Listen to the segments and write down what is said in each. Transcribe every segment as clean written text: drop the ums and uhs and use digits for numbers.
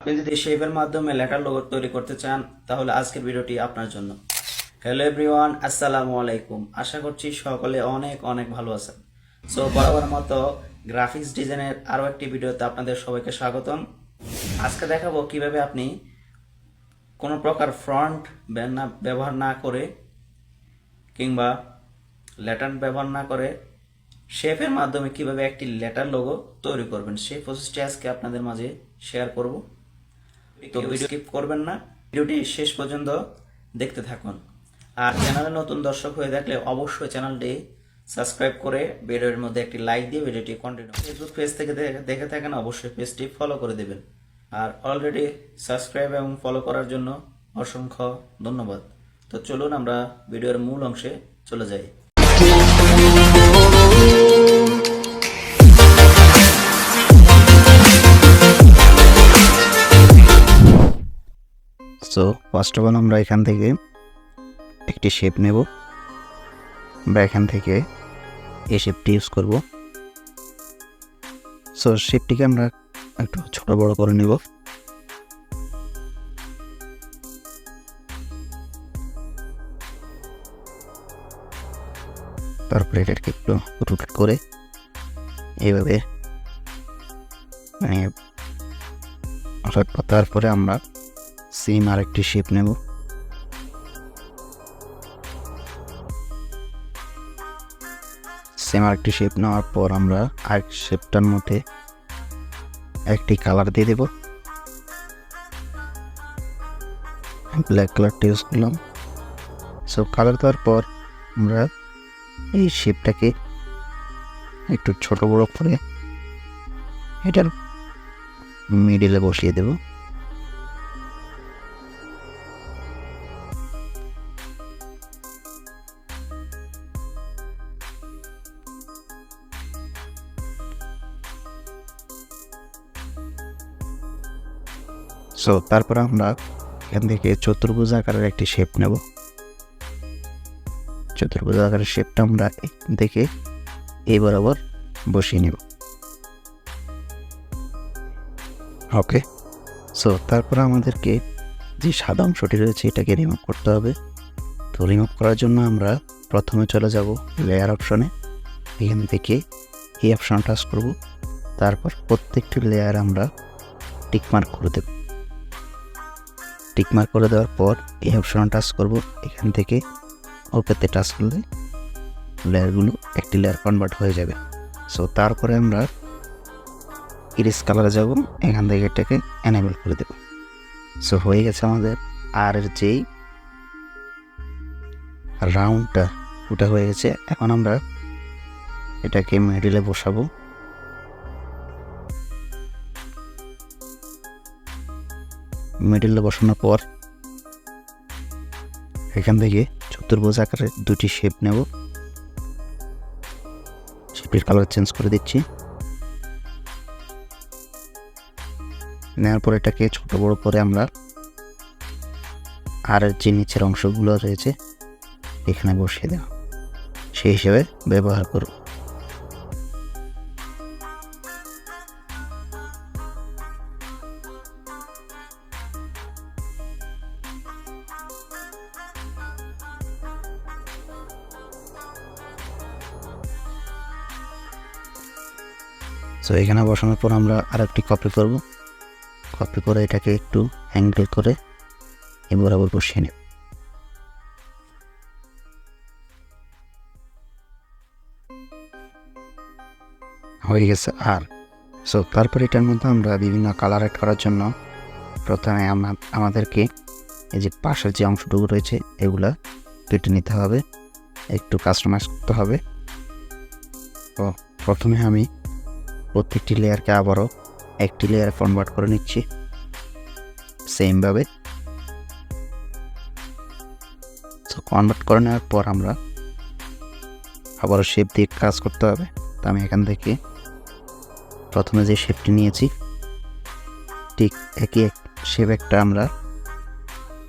আপনি যদি শেপের মাধ্যমে লেটার লোগো তৈরি করতে চান তাহলে আজকের ভিডিওটি আপনার জন্য। হ্যালো এভরিওয়ান, আসসালামু আলাইকুম। আশা করছি সকলে অনেক অনেক ভালো আছেন। সো বরাবর মতো গ্রাফিক্স ডিজাইনের আরও একটি ভিডিওতে আপনাদের সবাইকে স্বাগতম। আজকে দেখাবো কিভাবে আপনি কোনো প্রকার ফ্রন্ট ব্যবহার না করে কিংবা লেটার ব্যবহার না করে শেপের মাধ্যমে কিভাবে একটি লেটার লোগো তৈরি করবেন সেই প্রসেসটি আজকে আপনাদের মাঝে শেয়ার করব। তো ভিডিও স্কিপ করবেন না, ভিডিওটি শেষ পর্যন্ত দেখতে থাকুন। আর চ্যানেলে নতুন দর্শক হয়ে থাকলে অবশ্যই চ্যানেলটি সাবস্ক্রাইব করে ভিডিওর মধ্যে একটি লাইক দিয়ে ভিডিওটি কন্টিনিউ। ফেসবুক পেজ থেকে দেখে থাকেন অবশ্যই পেজটি ফলো করে দেবেন। আর অলরেডি সাবস্ক্রাইব এবং ফলো করার জন্য অসংখ্য ধন্যবাদ। তো চলুন আমরা ভিডিওর মূল অংশে চলে যাই। সো ফার্স্ট অফ অল আমরা এখান থেকে একটি শেপ নেব। আমরা এখান থেকে এই শেপটি ইউজ করব। সো শেপটিকে আমরা একটু ছোট বড় করে নেব। তারপরে এটাকে একটু রোটেট করে এইভাবে তারপরে আমরা সেম আরেকটি শেপ নেব। সেম আরেকটি শেপ নেওয়ার পর আমরা আরেক শেপটার মধ্যে একটি কালার দিয়ে দেব। ব্ল্যাক কালারটা ইউজ করলাম। সো কালার দেওয়ার পর আমরা এই শেপটাকে একটু ছোট বড় করে এটার মিডিলে বসিয়ে দেব। সো তারপর আমরা এখান থেকে চতুর্ভুজ আকারের একটি শেপ নেব। চতুর্ভুজ আকারের শেপটা আমরা দেখে এই বরাবর বসিয়ে নেব। ওকে, সো তারপর আমাদেরকে যে সাদা অংশটি রয়েছে এটাকে রিমুভ করতে হবে। তো রিমুভ করার জন্য আমরা প্রথমে চলে যাব লেয়ার অপশনে। এখান থেকে এই অপশন টাচ করব। তারপর প্রত্যেকটি লেয়ার আমরা টিকমার্ক করে দেব। টিকমার্ক করে দেওয়ার পর এই অপশন টাচ করব। এখান থেকে ওকেতে টাচ করলে লেয়ারগুলো একটি লেয়ার কনভার্ট হয়ে যাবে। সো তারপরে আমরা ইরেজ কালারে যাব। এখান থেকে এটাকে এনেবল করে দেব। সো হয়ে গেছে আমাদের আর এর যেই রাউন্ডটা ওটা হয়ে গেছে। এখন আমরা এটাকে মিডিলে বসাবো। মিডিলে বসানোর পর এখান থেকে চতুর্ভুজ আকারের দুটি শেপ নেব। শেপের কালার চেঞ্জ করে দিচ্ছি। নেওয়ার পর এটাকে ছোট বড় করে আমরা আর যে নিচের অংশগুলো রয়েছে এখানে বসিয়ে দেওয়া সেই হিসেবে ব্যবহার করব। সো এখানে বসানোর পর আমরা আরেকটি কপি করব। কপি করে এটাকে একটু অ্যাঙ্গেল করে এই বরাবর বসিয়ে নেব। হয়ে গেছে আর। সো তারপর এটার মধ্যে আমরা বিভিন্ন কালার অ্যাড করার জন্য প্রথমে আমাদেরকে এই যে পাশের যে অংশটুকু রয়েছে এগুলা কেটে নিতে হবে, একটু কাস্টমাইজ করতে হবে। তো প্রথমে আমি প্রত্যেকটি লেয়ারকে আবারও একটি লেয়ারে কনভার্ট করে নিচ্ছি সেমভাবে। তো কনভার্ট করে নেওয়ার পর আমরা আবারও শেপ দিয়ে কাজ করতে হবে। তো আমি এখান থেকে প্রথমে যে শেপটি নিয়েছি ঠিক একই শেপ একটা আমরা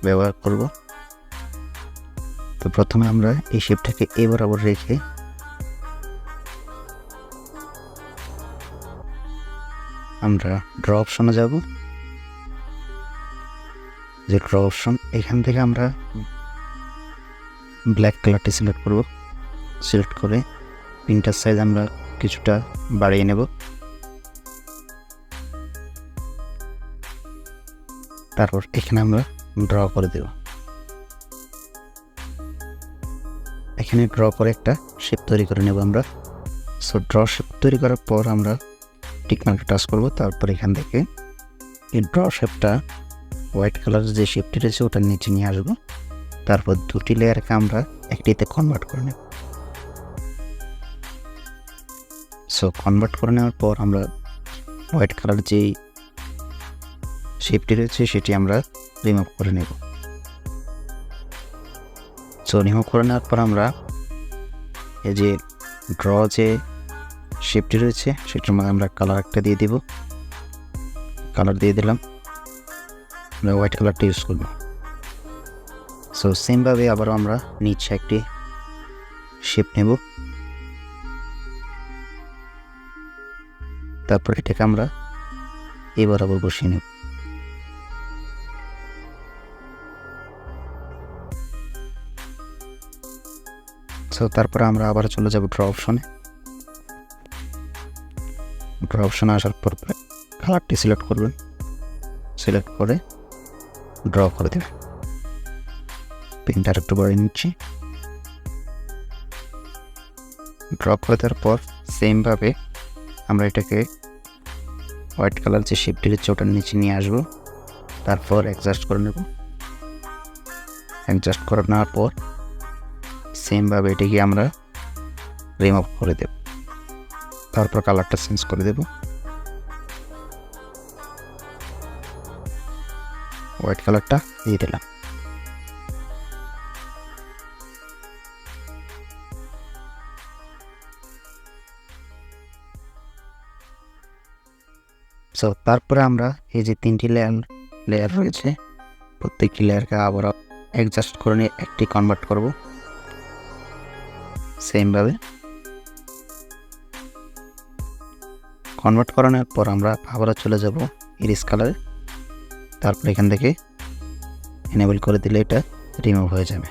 ব্যবহার করব। তো প্রথমে আমরা এই শেপটাকে এই বরাবর রেখে আমরা ড্র অপশনে যাব। যে ড্র অপশন, এখান থেকে আমরা ব্ল্যাক কালারটি সিলেক্ট করব। সিলেক্ট করে প্রিন্টার সাইজ আমরা কিছুটা বাড়িয়ে নেব। তারপর এখানে আমরা ড্র করে দেব। এখানে ড্র করে একটা শেপ তৈরি করে নেব আমরা। সো ড্র শেপ তৈরি করার পর আমরা টিকমার্কে টাচ করব। তারপর এখান থেকে এই ড্র শেপটা হোয়াইট কালার যে শেপটি রয়েছে ওটার নিচে নিয়ে আসবো। তারপর দুটি লেয়ারকে আমরা একটিতে কনভার্ট করে নেব। সো কনভার্ট করে নেওয়ার পর আমরা হোয়াইট কালার যেই শেপটি রয়েছে সেটি আমরা রিমুভ করে নেব। সো রিমুভ করে নেওয়ার পর আমরা এই যে ড্র যে শেপটি রয়েছে সেটার মধ্যে আমরা কালার একটা দিয়ে দিব। কালার দিয়ে দিলাম, আমরা হোয়াইট কালারটা ইউজ করব। সো সেমভাবে আবারও আমরা নিচে একটি শেপ নেব। তারপর এটাকে আমরা এই বরাবর বসিয়ে নেব। সো তারপরে আমরা আবার চলে যাব ড্র অপশনে। ড্র অপশনে আসার পর কালারটি সিলেক্ট করবেন। সিলেক্ট করে ড্র করে দেবেন। পেনটা একটু বাড়িয়ে নিচ্ছি। ড্র করে দেওয়ার পর সেমভাবে আমরা এটাকে হোয়াইট কালার যে শেপটি রয়েছে ওটার নিচে নিয়ে আসবো। তারপর অ্যাডজাস্ট করে নেব। অ্যাডজাস্ট করে নেওয়ার পর সেমভাবে এটাকে আমরা রিমুভ করে দেব। তারপর কালারটা চেঞ্জ করে দেব। হোয়াইট কালারটা দিয়ে দিলাম। সো তারপরে আমরা এই যে তিনটি লেয়ার রয়েছে প্রত্যেকটি লেয়ারকে আবার অ্যাডজাস্ট করে নিয়ে একটি কনভার্ট করব। সেমভাবে কনভার্ট করানোর পর আমরা আবারও চলে যাব ইরিস কালারে। তারপর এখান থেকে এনেবল করে দিলে এটা রিমুভ হয়ে যাবে।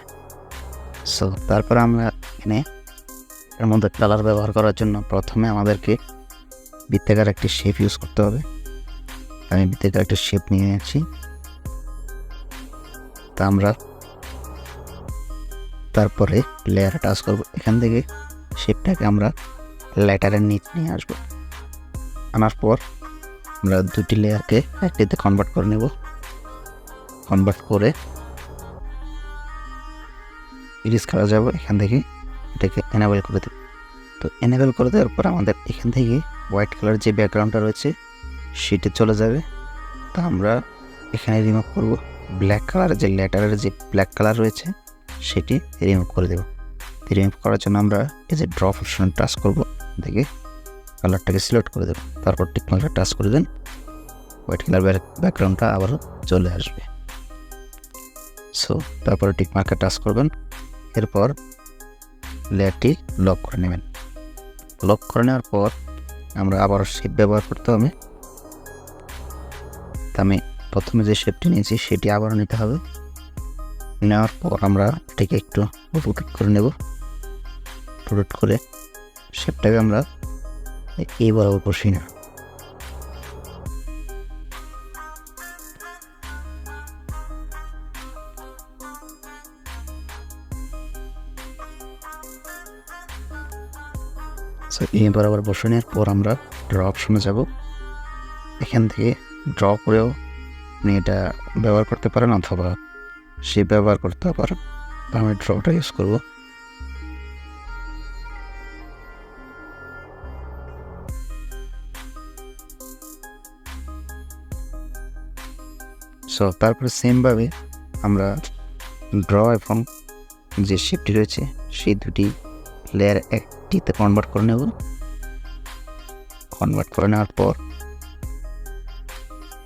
সো তারপর আমরা এখানে এর মধ্যে কালার ব্যবহার করার জন্য প্রথমে আমাদেরকে বৃত্তাকার একটি শেপ ইউজ করতে হবে। আমি বৃত্তাকার একটা শেপ নিয়ে নিয়েছি। তা আমরা তারপরে লেয়ার টাচ করব। এখান থেকে শেপটাকে আমরা লেটারের নিচে নিয়ে আসবো। আনার পর আমরা দুটি লেয়ারকে একটিতে কনভার্ট করে নেব। কনভার্ট করে ইরিস করা যাব। এখান থেকে এটাকে এনেবল করে দেব। তো এনেবল করে দেওয়ার পর আমাদের এখান থেকে হোয়াইট কালার যে ব্যাকগ্রাউন্ডটা রয়েছে সেটা চলে যাবে। তা আমরা এখানে রিমুভ করব। ব্ল্যাক কালার যে লেটারের যে ব্ল্যাক কালার রয়েছে সেটি রিমুভ করে দেব। রিমুভ করার জন্য আমরা এই যে ড্র অপশনে টাচ করব। দেখে কালারটাকে সিলেক্ট করে দেব। তারপর টিকমার্কটা টাচ করে দেন। হোয়াইট কালার ব্যাকগ্রাউন্ডটা আবারও চলে আসবে। সো তারপরে টিকমার্কে টাচ করবেন। এরপর লেয়ারটি লক করে নেবেন। লক করে নেওয়ার পর আমরা আবার শেপ ব্যবহার করতে হবে। তা আমি প্রথমে যে শেপটি নিয়েছি সেটি আবারও নিতে হবে। নেওয়ার পর আমরা এটাকে একটু রোটেট করে নেব। রোটেট করে শেপটাকে আমরা এই বরাবর বসিয়ে নেব। সো এই বরাবর বসে নেওয়ার পর আমরা ড্র অপশনে যাব। এখান থেকে ড্র করেও আপনি এটা ব্যবহার করতে পারেন অথবা শেপ ব্যবহার করতে পারেন। আমি ড্রটা ইউজ করব। সো তারপরে সেমভাবে আমরা ড্র এবং যে শেপটি রয়েছে সেই দুটি লেয়ার একটিতে কনভার্ট করে নেব। কনভার্ট করে নেওয়ার পর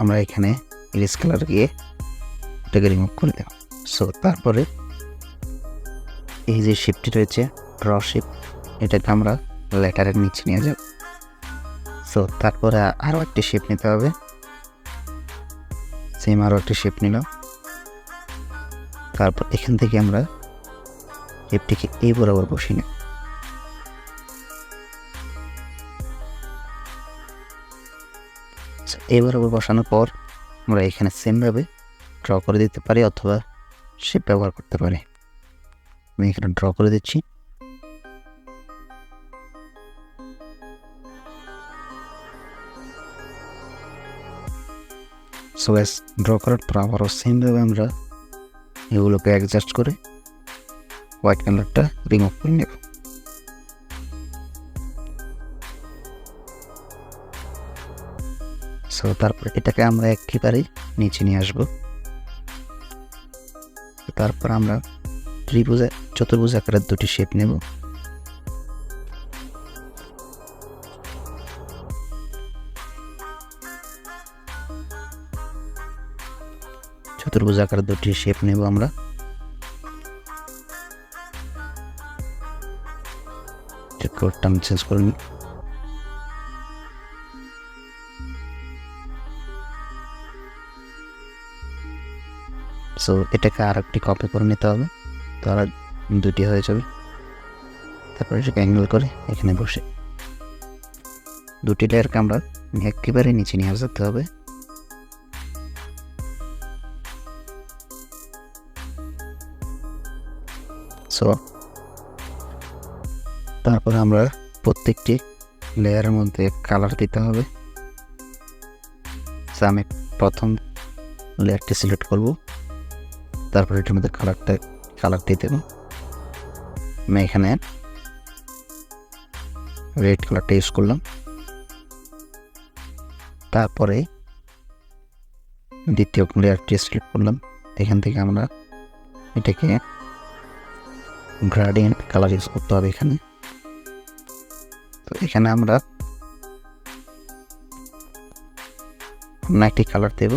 আমরা এখানে ইরেজ কালার গিয়ে এটাকে রিমুভ করে দেব। সো তারপরে এই যে শেপটি রয়েছে ড্র শেপ, এটাকে আমরা লেটারের নিচে নিয়ে যাব। সো তারপরে আরও একটি শেপ নিতে হবে। সেম আরও একটি শেপ নিলাম। তারপর এখান থেকে আমরা শেপটিকে এই বরাবর বসিয়ে নেব। এই বরাবর বসানোর পর আমরা এখানে সেমভাবে ড্র করে দিতে পারি অথবা শেপ ব্যবহার করতে পারি। আমি এখানে ড্র করে দিচ্ছি। সো গ্যাস, ড্র করার পর আবারও সেমভাবে আমরা এগুলোকে অ্যাডজাস্ট করে হোয়াইট কালারটা রিমুভ করে নেব। সো তারপর এটাকে আমরা একেবারে নিচে নিয়ে আসবো। তারপর আমরা চতুর্ভুজ আকারের দুটি শেপ নেব। চতুর্ভুজ আকারের দুটি শেপ নেব আমরা। কোডটা আমি চেঞ্জ করে নিই। সো এটাকে আর একটি কপি করে নিতে হবে, তো আর দুটি হয়ে যাবে। তারপরে এটাকে অ্যাঙ্গেল করে এখানে বসে দুটি লেয়ারকে আমরা একেবারে নিচে নিয়ে আসতে হবে। সো তারপরে আমরা প্রত্যেকটি লেয়ারের মধ্যে কালার দিতে হবে। সো আমি প্রথম লেয়ারটি সিলেক্ট করব, তারপর এটার মধ্যে কালার দিয়ে দেব। আমি এখানে রেড কালারটা ইউজ করলাম। তারপরে দ্বিতীয় লেয়ারটি সিলেক্ট করলাম। এখান থেকে আমরা এটাকে গ্রেডিয়েন্ট কালার ইউজ করতে হবে এখানে। তো এখানে আমরা অন্য একটি কালার দেব।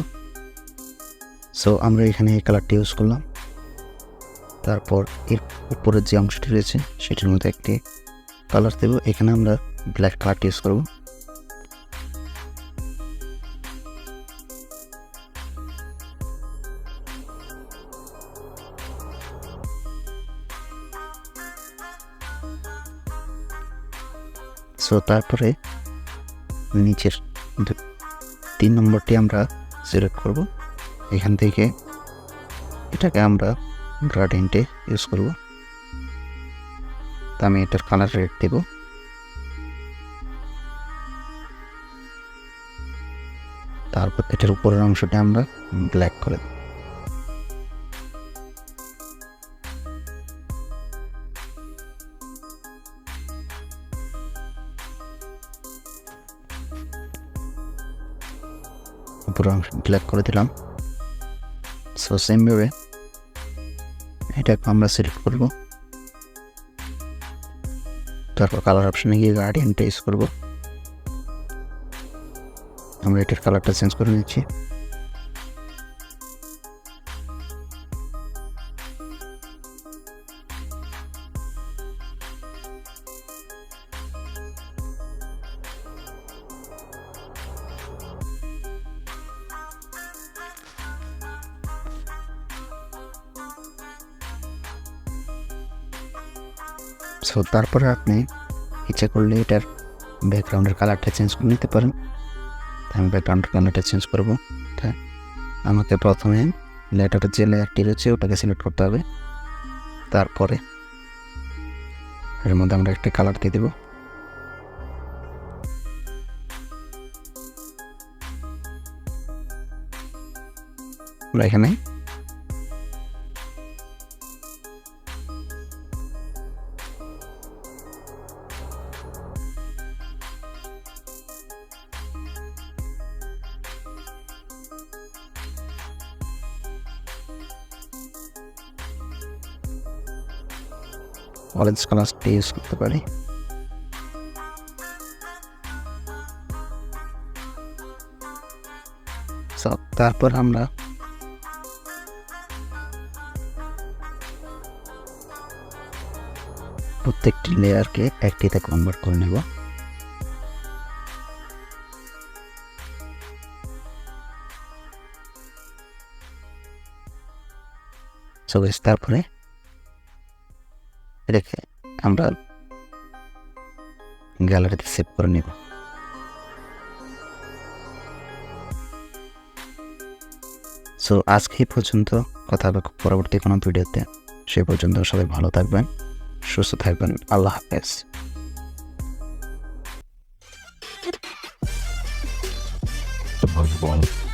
সো আমরা এখানে এই কালারটি ইউজ করলাম। তারপর এর উপরের যে অংশটি রয়েছে সেটির মধ্যে একটি কালার দেব। এখানে আমরা ব্ল্যাক কালারটি ইউজ করব। সো তারপরে নিচের 3 নম্বরটি আমরা সিলেক্ট করব। এখান থেকে এটাকে আমরা গ্রেডিয়েন্টে ইউজ করব। তো আমি এটার কালার রেড দেব। তারপর এটার উপরের অংশটা আমরা ব্ল্যাক করে দেব। উপরের অংশ ব্ল্যাক করে দিলাম। সো সেমভাবে এটাকে আমরা সিলেক্ট করব। তারপর কালার অপশনে গিয়ে গ্রেডিয়েন্টটা ইউজ করব। আমরা এটার কালারটা চেঞ্জ করে নিচ্ছি। সো তারপরে আপনি ইচ্ছা করলে এটার ব্যাকগ্রাউন্ডের কালারটা চেঞ্জ করে নিতে পারেন। আমি ব্যাকগ্রাউন্ডের কালারটা চেঞ্জ করবো। আমাকে প্রথমে লেটারের যে লেয়ারটি রয়েছে ওটাকে সিলেক্ট করতে হবে। তারপরে এর মধ্যে আমরা একটা কালার দিয়ে দেব। আমরা এখানে অরেঞ্জ কালারটি ইউজ করতে পারি। তারপর আমরা প্রত্যেকটি লেয়ারকে একটিতে কনভার্ট করে নেব। সো গাইস তারপরে রেখে আমরা গ্যালারিতে সেভ করে নেব। সো আজকে এই পর্যন্ত, কথা হবে পরবর্তী কোনো ভিডিওতে। সে পর্যন্ত সবাই ভালো থাকবেন, সুস্থ থাকবেন। আল্লাহ হাফেজ। the